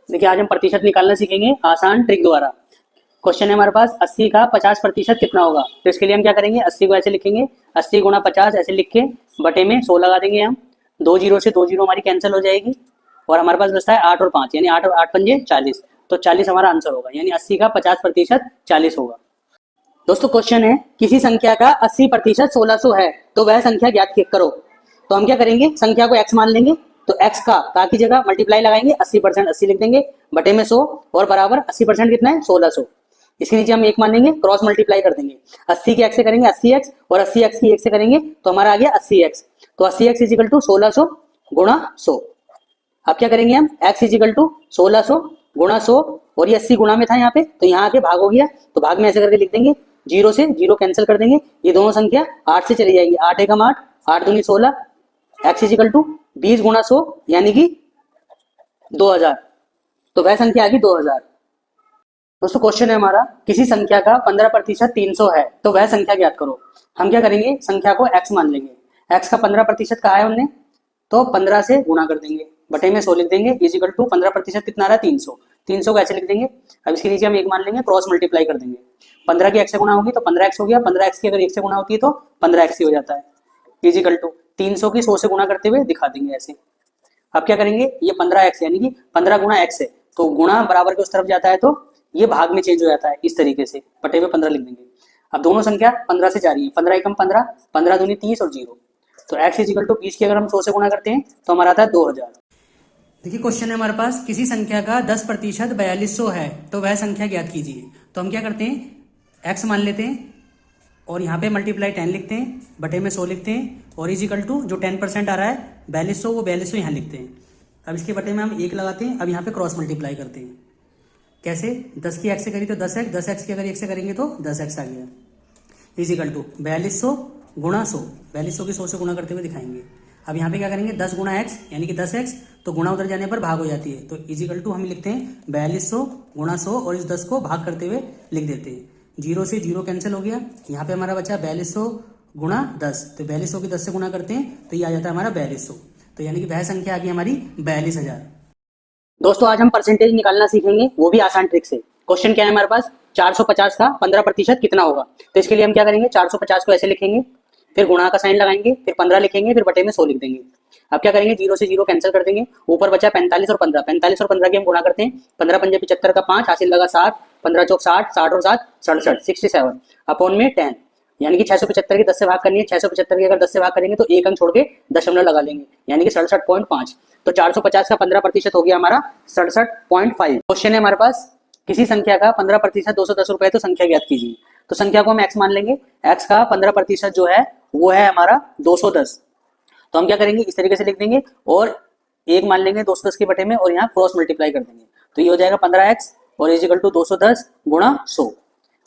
देखिए आज हम प्रतिशत निकालना सीखेंगे आसान ट्रिक द्वारा। क्वेश्चन है हमारे पास 80 का 50% कितना होगा। तो इसके लिए हम क्या करेंगे, 80 को ऐसे लिखेंगे, 80 गुणा 50 ऐसे लिख के बटे में 100 लगा देंगे हम। 2 जीरो से 2 जीरो हमारी कैंसिल हो जाएगी और हमारे पास बचता है 8 और 5, यानी 8 और 8 पंजे 40। तो 40 हमारा आंसर होगा, यानी 80 का 50% 40 होगा। दोस्तों क्वेश्चन है किसी संख्या का 80% 1600 है तो वह संख्या ज्ञात करो। तो हम क्या करेंगे, संख्या को x मान लेंगे, तो x का की जगह मल्टीप्लाई लगाएंगे, 80% 80 लिख देंगे, बटे में 100 और बराबर 80% कितना है 1600। इसके नीचे हम 1 मान लेंगे, क्रॉस मल्टीप्लाई कर देंगे, 80 के x से करेंगे 80x और 80x की 1 से करेंगे तो हमारा आ गया 80x। तो 80x इजिकल टू 1600 गुणा 100। अब क्या करेंगे हम, x इजिकल टू 1600 गुणा 100 और ये 80 गुणा में था यहाँ पे, तो यहाँ आके भाग हो गया, तो भाग में ऐसे करके लिख देंगे, 0 से 0 कैंसिल कर देंगे, ये दोनों संख्या 8 से चली जाएगी, 8 एकम 8, 8 दूनी 16, x इजिकल टू 20 गुणा 100 यानी कि 2000। तो वह संख्या आ गई 2000। दोस्तों क्वेश्चन है हमारा किसी संख्या का 15% 300 है तो वह संख्या ज्ञात करो। हम क्या करेंगे, संख्या को x मान लेंगे, x का 15% कहा है हमने, तो 15 से गुणा कर देंगे, बटे में 100 लिख देंगे, इजिकल टू 15% कितना आ रहा है 300, 300 को ऐसे लिख देंगे। अब इसके नीचे हम 1 मान लेंगे, क्रॉस मल्टीप्लाई कर देंगे, 15 की x से गुणा होगी तो 15x हो गया, 15x की अगर 1 से गुणा होती है तो 15x ही हो जाता है, इजिकल टू 300 की 100 से गुणा करते हुए दिखा देंगे ऐसे। अब क्या करेंगे, ये 15x यानी कि 15 गुणा x है, तो गुणा बराबर के उस तरफ जाता है तो ये भाग में चेंज हो जाता है, इस तरीके से बटे में 15 लिख देंगे। अब दोनों संख्या 15 से जा रही है, 15 एकम 15, 15 दूनी 30 और 0, तो x इजिकल टू 20 की अगर हम 100 से गुणा करते हैं तो हमारा आता है 2000। देखिए क्वेश्चन है हमारे पास किसी संख्या का 10% 4200 है तो वह संख्या ज्ञात कीजिए। तो हम क्या करते हैं, x मान लेते हैं और यहाँ पे मल्टीप्लाई 10 लिखते हैं, बटे में 100 लिखते हैं और इजिकल टू जो 10% आ रहा है 4200, वो 4200 यहाँ लिखते हैं। अब इसके बटे में हम 1 लगाते हैं, अब यहाँ पे क्रॉस मल्टीप्लाई करते हैं। कैसे, 10 की x से करी तो 10x, 10x की अगर 1 से करेंगे तो 10x आ गया, इजिकल टू 4200 गुणा 100, 4200 की 100 से गुणा करते हुए दिखाएंगे। अब यहाँ पे क्या करेंगे, 10 गुणा x यानी कि 10x, तो गुणा उधर जाने पर भाग हो जाती है, तो इजिकल टू हम लिखते हैं 4200 गुणा 100 और इस 10 को भाग करते हुए लिख देते हैं। 0 से 0 कैंसिल हो गया, यहाँ पे हमारा बचा 4200 गुणा 10, तो 4200 की 10 से गुणा करते हैं तो ये आ जाता है हमारा 4200, तो यानी कि वह संख्या आ गई हमारी 42000। दोस्तों आज हम परसेंटेज निकालना सीखेंगे, वो भी आसान ट्रिक से। क्वेश्चन क्या है हमारे पास, 450 का 15% कितना होगा। तो इसके लिए हम क्या करेंगे, 450 को ऐसे लिखेंगे, फिर गुणा का साइन लगाएंगे, फिर 15 लिखेंगे, फिर बटे में 100 लिख देंगे। अब क्या करेंगे, 0 से 0 कैंसिल कर देंगे, ऊपर बचा 45 और 15, 45 और 15 की हम गुणा करते हैं, 15 पंजे 75 का 5, हासिल लगा 60, 15 चौक 60, 60 और 7 67, 67 अपॉन में 10, यानी कि 675 की 10 से भाग करनी है, 675 की अगर 10 से भाग करेंगे तो एक अंक छोड़ के दशमलव लगा लेंगे, यानी कि 67.5। तो 450 का 15% हो गया हमारा 67.5। क्वेश्चन है हमारे पास किसी संख्या का 15% 210 रुपए तो संख्या ज्ञात कीजिए। तो संख्या को हम x मान लेंगे, x का 15% जो है वो है हमारा 210। तो हम क्या करेंगे, इस तरीके से लिख देंगे और 1 मान लेंगे 210 के बटे में और यहाँ क्रॉस मल्टीप्लाई कर देंगे, तो ये हो जाएगा 15x और इजिकल टू 210 गुणा 100।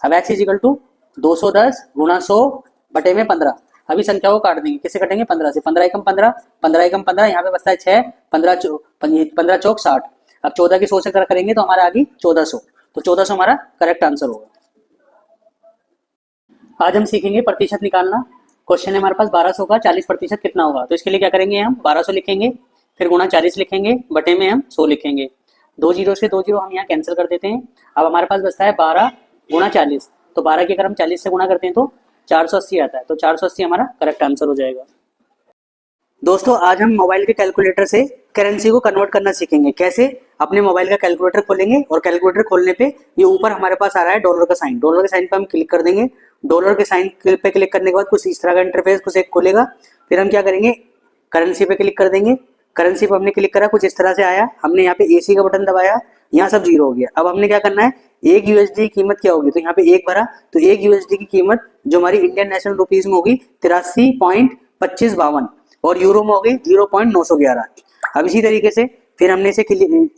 अब x इजिकल टू 210 गुणा 100 बटे में 15। अभी संख्या को काट देंगे, किससे कटेंगे, 15 से, 15 एकम 15, 15 एकम 15, यहाँ पे बचता है 6, 15 चौक 60। अब 14 की 100 से करेंगे तो हमारा आ गई 1400, तो 1400 हमारा करेक्ट आंसर होगा। आज हम सीखेंगे प्रतिशत निकालना। क्वेश्चन है हमारे पास 1200 का 40% कितना होगा। तो इसके लिए क्या करेंगे, हम 1200 लिखेंगे, फिर गुणा 40 लिखेंगे, बटे में हम 100 लिखेंगे, 2 जीरो से 2 जीरो हम यहाँ कैंसिल कर देते हैं। अब हमारे पास बचता है 12 गुणा 40, तो 12 की अगर हम 40 से गुणा करते हैं तो 480 आता है, तो 480 हमारा करेक्ट आंसर हो जाएगा। दोस्तों आज हम मोबाइल के कैलकुलेटर से करेंसी को कन्वर्ट करना सीखेंगे। कैसे, अपने मोबाइल का कैलकुलेटर खोलेंगे और कैलकुलेटर खोलने पे ये ऊपर हमारे पास आ रहा है डॉलर का साइन, डॉलर के साइन पे हम क्लिक कर देंगे। डॉलर के साइन पे क्लिक करने के बाद कुछ इस तरह का इंटरफेस कुछ एक खोलेगा, फिर हम क्या करेंगे, करेंसी पे क्लिक कर देंगे। करेंसी पे हमने क्लिक करा, कुछ इस तरह से आया, हमने यहाँ पे AC का बटन दबाया, यहाँ सब 0 हो गया। अब हमने क्या करना है, 1 USD की कीमत क्या होगी, तो यहाँ पे 1 भरा, तो 1 USD की कीमत जो हमारी इंडियन नेशनल रुपीज में होगी 83.2552 और यूरो में होगी 0.911। अब इसी तरीके से फिर हमने इसे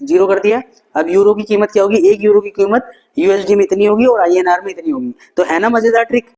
0 कर दिया। अब यूरो की कीमत क्या होगी, 1 यूरो की कीमत USD में इतनी होगी और INR में इतनी होगी। तो है ना मजेदार ट्रिक।